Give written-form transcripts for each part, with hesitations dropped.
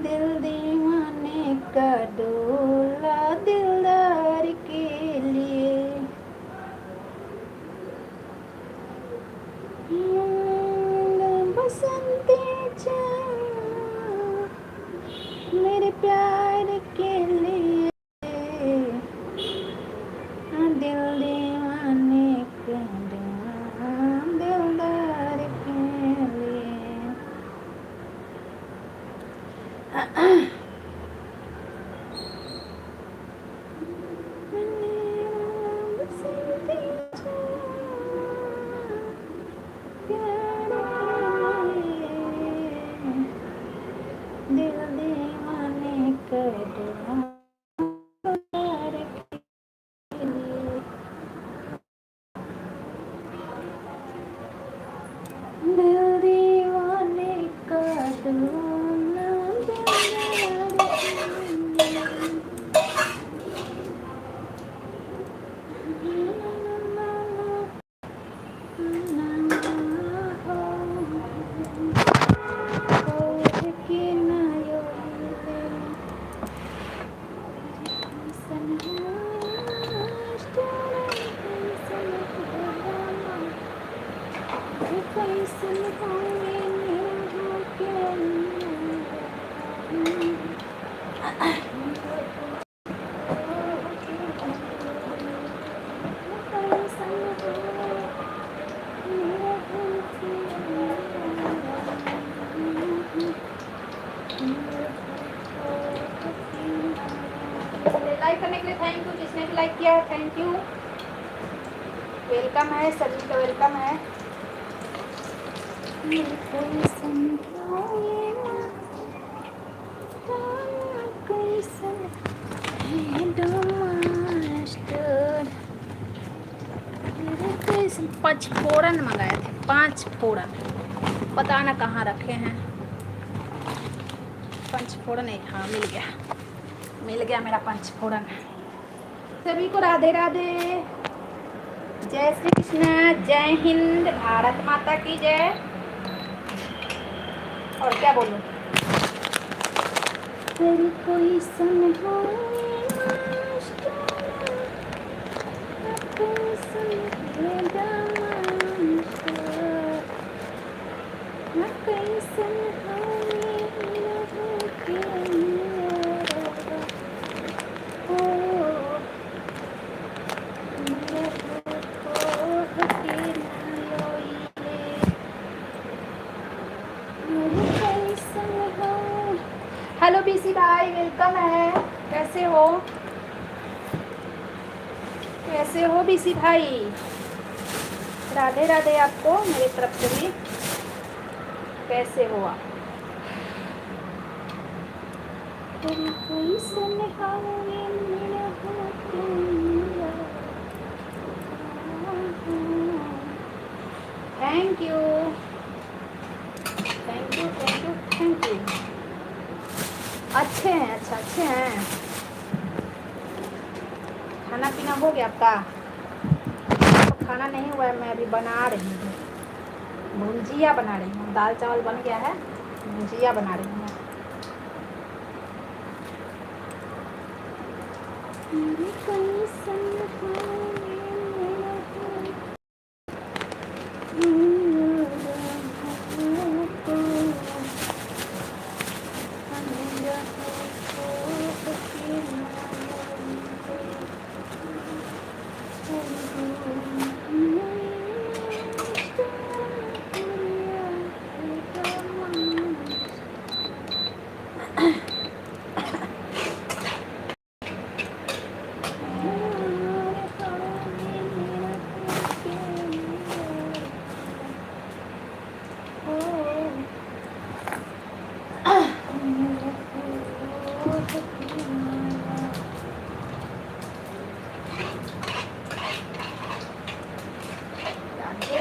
दिल दीवाने का डोला दिलदार के लिए। बसंती चाँद मेरे प्यार के लिए, दिल दीवाने का डोला दिलदार के लिए। बसंती दिल दीवाने कर दिल दीवाने का दूना लाइक करने के लिए थैंक यू। जिसने भी लाइक किया है थैंक यू। वेलकम है, सभी का वेलकम है। पाँच फोड़न मंगाए थे, 5 फोड़न, पता ना कहाँ रखे हैं। 5 फोड़न है, हाँ मिल गया मेरा 5 फोड़न। सभी को राधे राधे, जय श्री कृष्ण, जय हिंद, भारत माता की जय। और क्या बोलूं, तेरी कोई सुन हो हेलो बीसी भाई, वेलकम है। कैसे हो बीसी भाई? राधे राधे आपको मेरी तरफ से भी। कैसे हो आप? Thank you thank you thank you thank you. अच्छे हैं, अच्छा अच्छे हैं। खाना पीना हो गया आपका? तो खाना नहीं हुआ है, मैं अभी बना रही हूँ, भुंजिया बना रही हूँ। दाल चावल बन गया है, भुंजिया बना रही हूँ।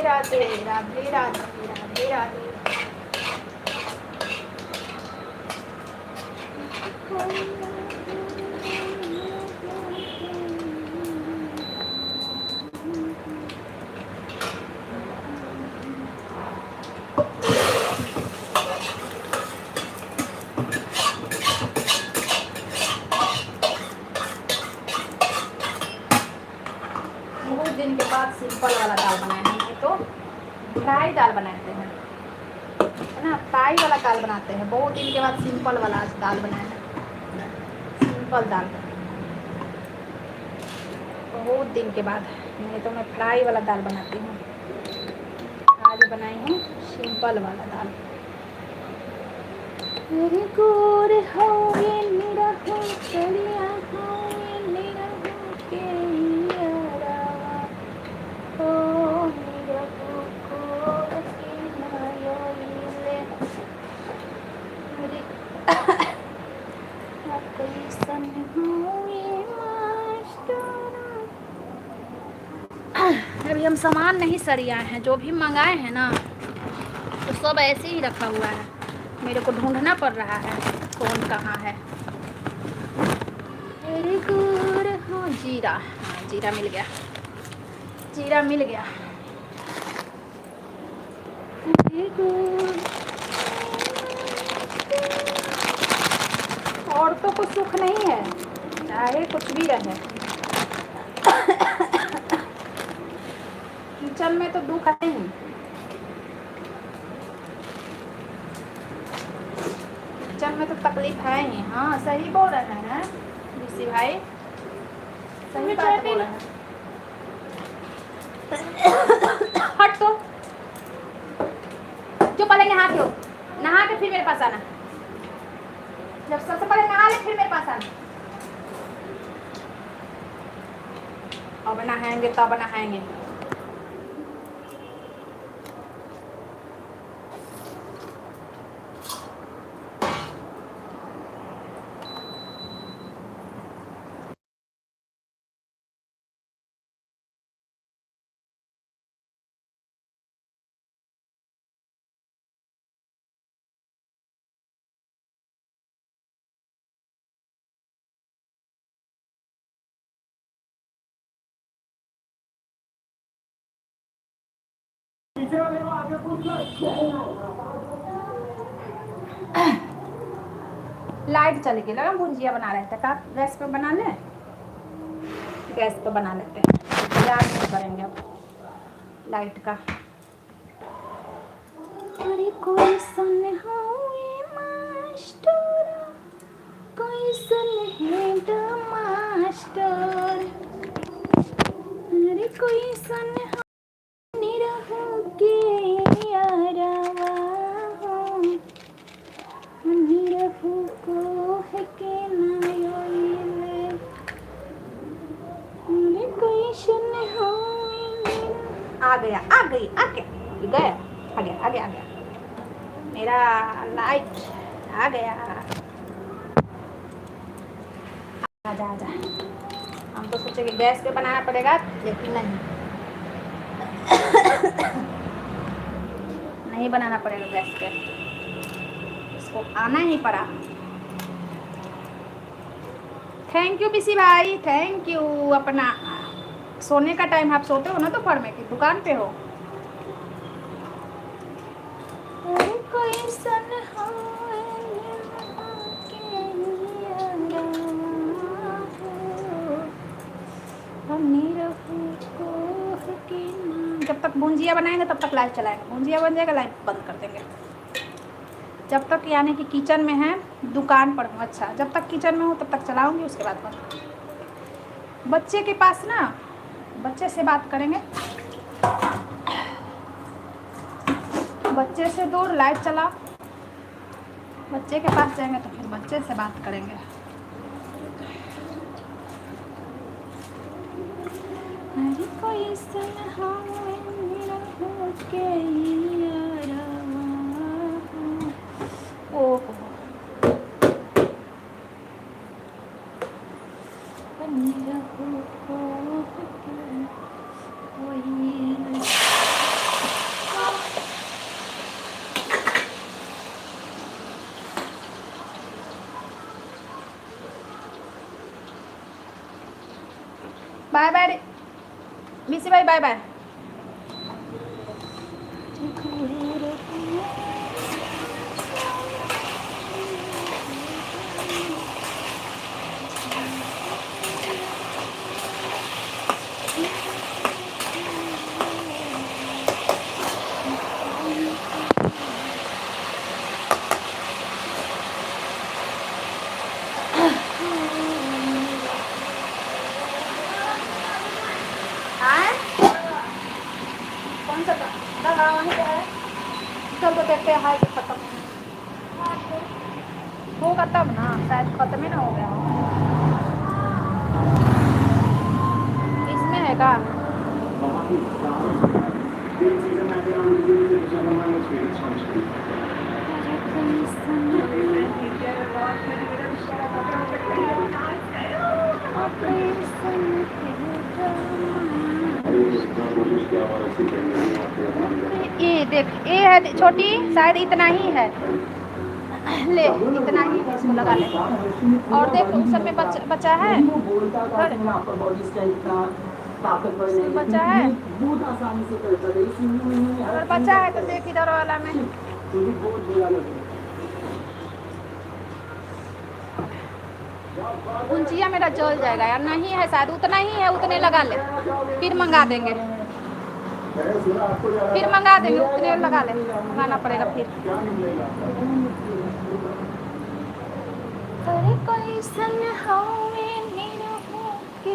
राधे राधे राधे राधे राधे। बहुत दिन के बाद सिंपल वाला दाल बनाए हैं। तो फ्राई दाल बनाते हैं, है ना, फ्राई वाला दाल बनाते हैं। बहुत दिन के बाद सिंपल वाला दाल बनाए हैं, सिंपल दाल। बहुत दिन के बाद, नहीं तो मैं फ्राई वाला दाल बनाती हूँ। आज बनाई हूँ सिंपल वाला दाल। मेरे गोर हो ये निरहु चलिया हो ये निरहु के यारा ओ निरहु को अकेला योइले मेरे कैसन हो ये मास्टर। अभी हम सामान नहीं सरियाए हैं, जो भी मंगाए हैं ना तो सब ऐसे ही रखा हुआ है। मेरे को ढूंढना पड़ रहा है कौन कहाँ है। मेरे गुड़ हो जीरा, हाँ जीरा मिल गया, जीरा मिल गया। मेरे गुड़ औरतों को सुख नहीं है, चाहे कुछ भी रहे। किचन में तो दुख है ही। किचन में तो तकलीफ है ही। हाँ सही बोल रहे हैं ऋषि भाई, सही बात बोल रहे हैं। हट तो जो पहले नहा के हो, नहा के फिर मेरे पास आना। जब सबसे पहले नहा ले फिर मेरे पास आना। अब नहाएंगे तब नहाएंगे। लाइट चली गई, लगा भुजिया बना रहे थे। का गैस पे बना ले, गैस पे बना लेते हैं, याद नहीं करेंगे अब लाइट का। अरे कोई सन हुए मास्टर, कोई सन हेड मास्टर, अरे कोई सन निरहु के यारवा निरहु को है के ना योइले, अरे कोई सन हुए। आ गया, आ गई, आ गया, आ गया, आ गया, आ गया मेरा लाइट आ गया। आजा आजा। हम तो सोचे कि गैस पे बनाना पड़ेगा, लेकिन नहीं नहीं बनाना पड़ेगा गैस पे, इसको आना ही पड़ा। थैंक यू पीसी भाई, थैंक यू। अपना सोने का टाइम, आप सोते हो ना दोपहर में कि दुकान पे हो? कोई सन जब तक भुंजिया बनाएंगे तब तक लाइट चलाएंगे, भुंजिया बन जाएगा लाइट बंद कर देंगे। जब तक यानी कि किचन में है, दुकान पर हूँ। अच्छा, जब तक किचन में हूँ तब तक चलाऊंगी, उसके बाद बंद। बच्चे के पास ना, बच्चे से बात करेंगे, बच्चे से दूर लाइट चलाओ। बच्चे के पास जाएंगे तो फिर बच्चे से बात करेंगे। अरे कोई सन के ओ बाय बाय बीसी भाई, बाय बाय। कौन सा दवा वहीं पे है? चल तो देखते हैं कि खत्म होगा तब ना, शायद खत्म ही ना हो गया हो। इसमें है का ये देख, ये है छोटी, शायद इतना ही है। ले इतना ही है, इसको लगा ले। और देख उस सब में बचा है, बचा है। अगर बचा है तो देख इधर वाला में। उंचिया मेरा जल जाएगा यार, नहीं है शायद, उतना ही है, उतने लगा ले, फिर मंगा देंगे, उतने लगा ले, मंगाना पड़ेगा फिर। अरे कोई सन हवे मेरा के